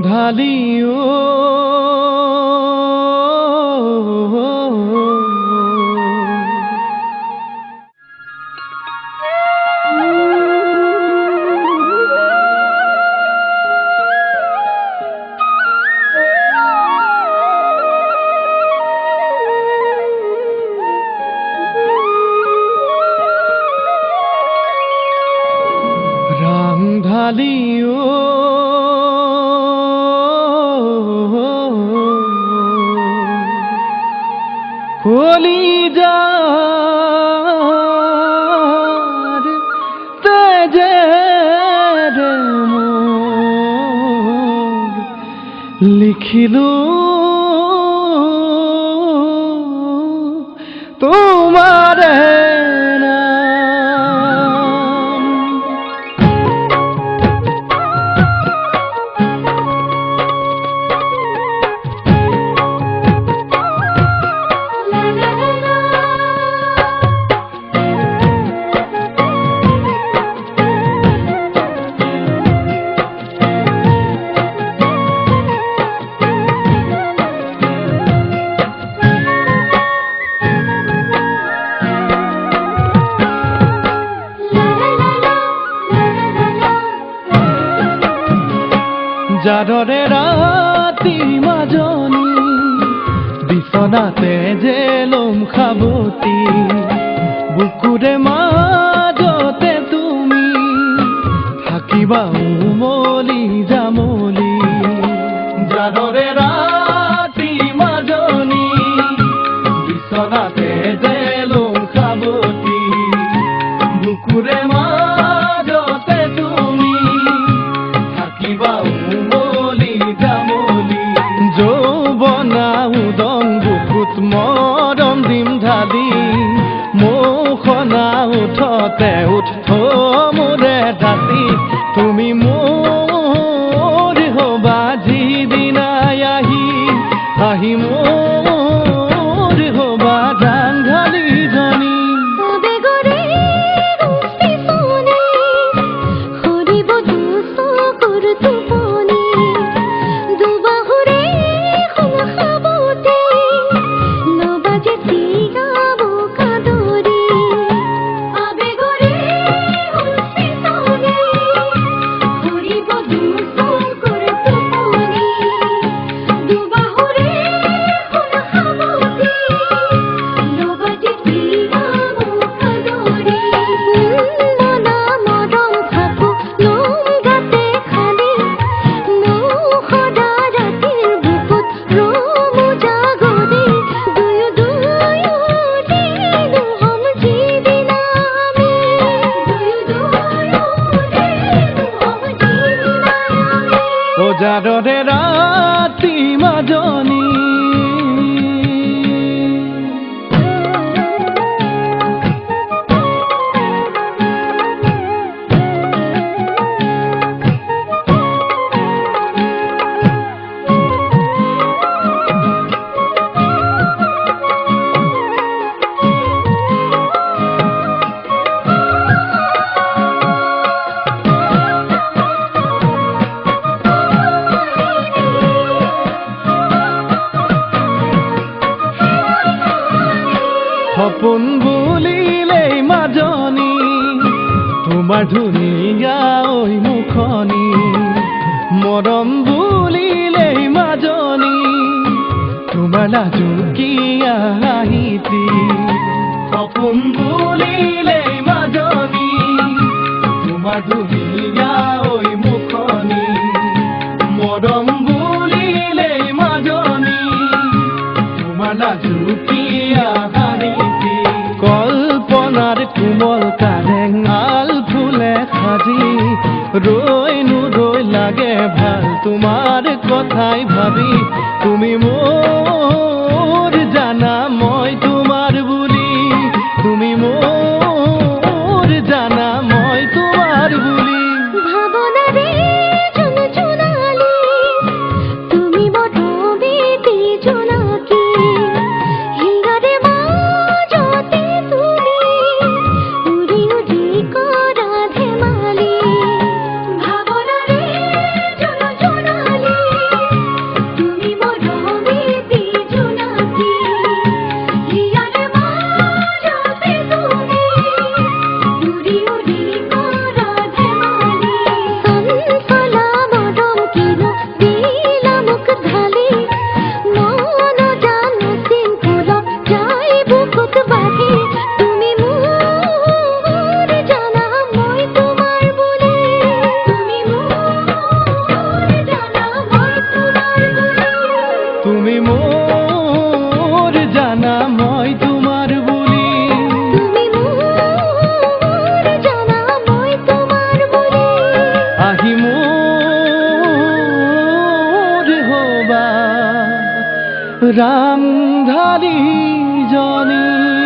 ঢালিও রাং ঢালিও কলিজার তেজের মোর লিখিলো তোমার জাররে রাতি মাজনী বিছনাতে জেলম খাবতি বুকুরে মাজতে তুমি থাকিবা উমলি জামলি জাররে রাতি মাজনী বিছনাতে জেলম খাবতি বুকুরে মাজতে তুমি থাকিবা মরম দিম ঢালি মোখনা উঠতে উঠ মোৰে দাঁতি তুমি মোৰ হবা যিদিনাই আহি মোৰ হবা ৰাং ঢালি জনী জাৰৰে ৰাতি মাজনী সপোন বুলিলেই মাজনী তোমাৰ ধুনীয়া ঐ মুখনি মৰম বুলিলেই মাজনী তোমাৰ লাজুকীয়া হাঁহিটি সপোন বুলিলেই মাজনী তোমাৰ ধুনীয়া ঐ মুখনি মৰম বুলিলেই মাজনী তোমাৰ লাজুকীয়া কল্পনার কোমল কারেং আল ফুলে সাজি রই নুরই লাগে ভাল তোমার কথাই ভাবি তুমি মোর জানা মই তোমার বুলি তুমি মোর জানা মই তোমার বুলি ভাবনারে চুনচুনালি তুমি বটবে জোনাকি হিগারে মাজতে তুমি উড়ি উড়ি করা ধেমালি ভাবনারে চুনচুনালি রামধারী জনী